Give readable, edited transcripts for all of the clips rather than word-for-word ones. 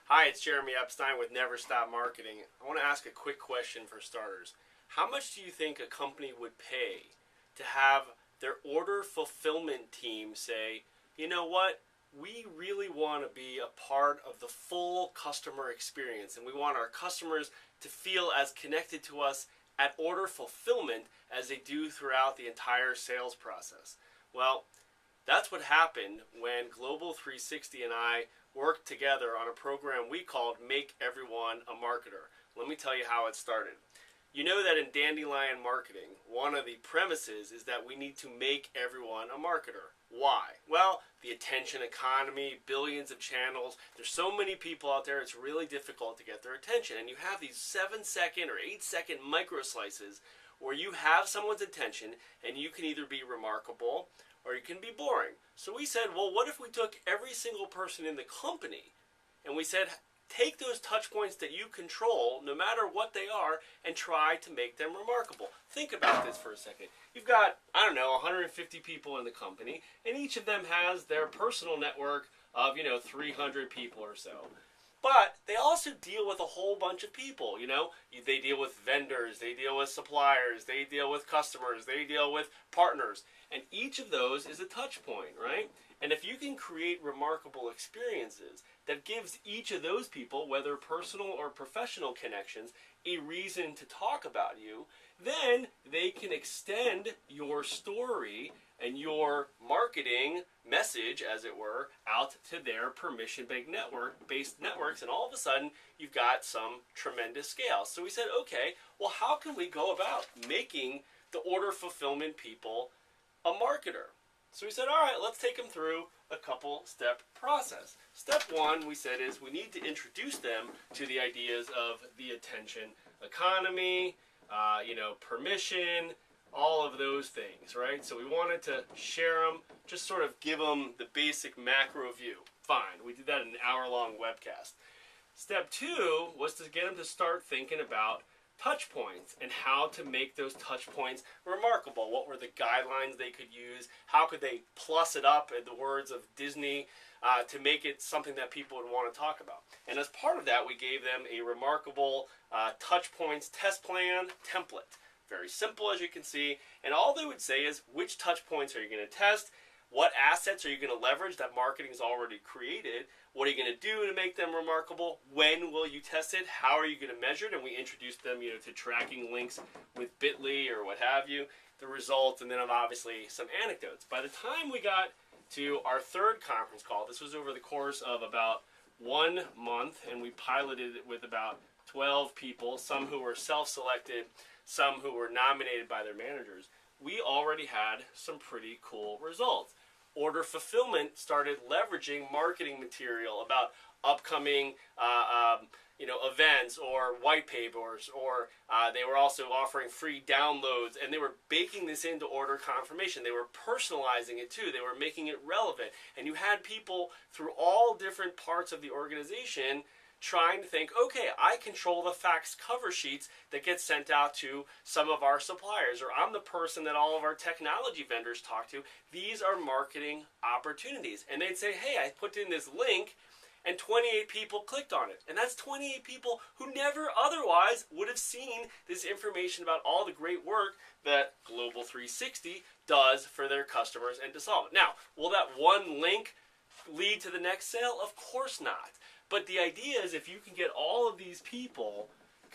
Hi, it's Jeremy Epstein with Never Stop Marketing. I want to ask a quick question for starters. How much do you think a company would pay to have their order fulfillment team say, you know what, we really want to be a part of the full customer experience and we want our customers to feel as connected to us at order fulfillment as they do throughout the entire sales process? Well, that's what happened when Global 360 and I worked together on a program we called Make Everyone a Marketer. Let me tell you how it started. You know that in Dandelion Marketing, one of the premises is that we need to make everyone a marketer. Why? Well, the attention economy, billions of channels, there's so many people out there, it's really difficult to get their attention. And you have these 7-second or 8-second micro slices where you have someone's attention and you can either be remarkable or you can be boring. So we said, well, what if we took every single person in the company and we said, take those touch points that you control, no matter what they are, and try to make them remarkable. Think about this for a second. You've got, 150 people in the company, and each of them has their personal network of, 300 people or so. But they also deal with a whole bunch of people, They deal with vendors, they deal with suppliers, they deal with customers, they deal with partners. And each of those is a touch point, right? And if you can create remarkable experiences that gives each of those people, whether personal or professional connections, a reason to talk about you, then they can extend your story and your marketing message, as it were, out to their permission-based networks, and all of a sudden, you've got some tremendous scale. So we said, okay, well, how can we go about making the order fulfillment people a marketer? So we said, all right, let's take them through a couple-step process. Step one, we said, is we need to introduce them to the ideas of the attention economy, permission, all of those things, right? So we wanted to share them, just sort of give them the basic macro view. Fine, we did that in an hour-long webcast. Step two was to get them to start thinking about touch points and how to make those touch points remarkable. What were the guidelines they could use? How could they plus it up, in the words of Disney, to make it something that people would want to talk about? And as part of that, we gave them a remarkable touch points test plan template. Very simple, as you can see. And all they would say is, which touch points are you going to test? What assets are you going to leverage that marketing's already created? What are you going to do to make them remarkable? When will you test it? How are you going to measure it? And we introduced them, to tracking links with Bitly or what have you, the results, and then obviously some anecdotes. By the time we got to our third conference call, this was over the course of about 1 month, and we piloted it with about 12 people, some who were self-selected, some who were nominated by their managers. We already had some pretty cool results. Order fulfillment started leveraging marketing material about upcoming events or white papers, or they were also offering free downloads, and they were baking this into order confirmation. They were personalizing it too. They were making it relevant. And you had people through all different parts of the organization trying to think, okay, I control the fax cover sheets that get sent out to some of our suppliers, or I'm the person that all of our technology vendors talk to. These are marketing opportunities. And they'd say, hey, I put in this link and 28 people clicked on it. And that's 28 people who never otherwise would have seen this information about all the great work that Global 360 does for their customers and to solve it. Now, will that one link lead to the next sale? Of course not. But the idea is, if you can get all of these people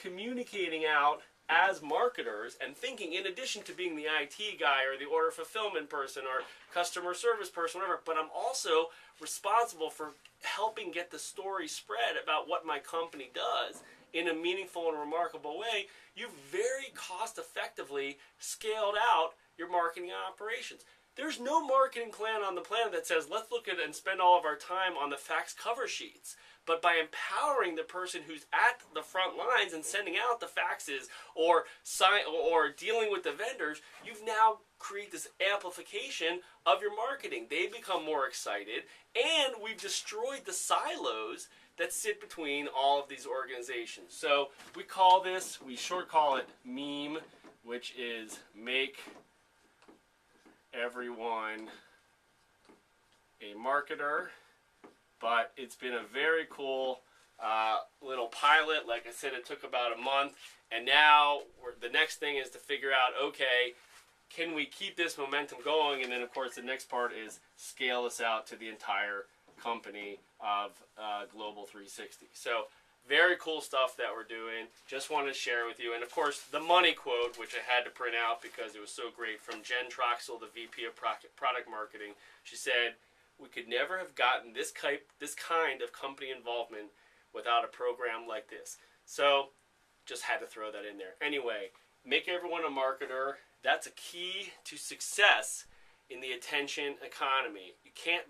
communicating out as marketers and thinking, in addition to being the IT guy or the order fulfillment person or customer service person, whatever, but I'm also responsible for helping get the story spread about what my company does in a meaningful and remarkable way, you've very cost effectively scaled out your marketing operations. There's no marketing plan on the planet that says, let's look at and spend all of our time on the fax cover sheets. But by empowering the person who's at the front lines and sending out the faxes or dealing with the vendors, you've now created this amplification of your marketing. They become more excited, and we've destroyed the silos that sit between all of these organizations. So we short call it MEME, which is Make Everyone a Marketer. But it's been a very cool little pilot. Like I said, it took about a month, and now the next thing is to figure out, okay, can we keep this momentum going? And then, of course, the next part is scale this out to the entire company of Global 360. So very cool stuff that we're doing. Just wanted to share with you. And, of course, the money quote, which I had to print out because it was so great, from Jen Troxel, the VP of Product Marketing. She said, "We could never have gotten this kind of company involvement without a program like this." So just had to throw that in there. Anyway, make everyone a marketer. That's a key to success in the attention economy. You can't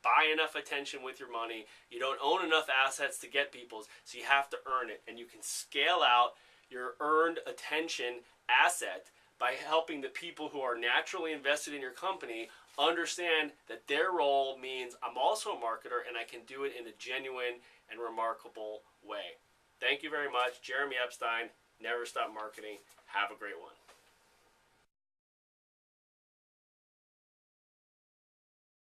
buy enough attention with your money. You don't own enough assets to get people's, so you have to earn it. And you can scale out your earned attention asset by helping the people who are naturally invested in your company understand that their role means I'm also a marketer and I can do it in a genuine and remarkable way. Thank you very much. Jeremy Epstein, Never Stop Marketing. Have a great one.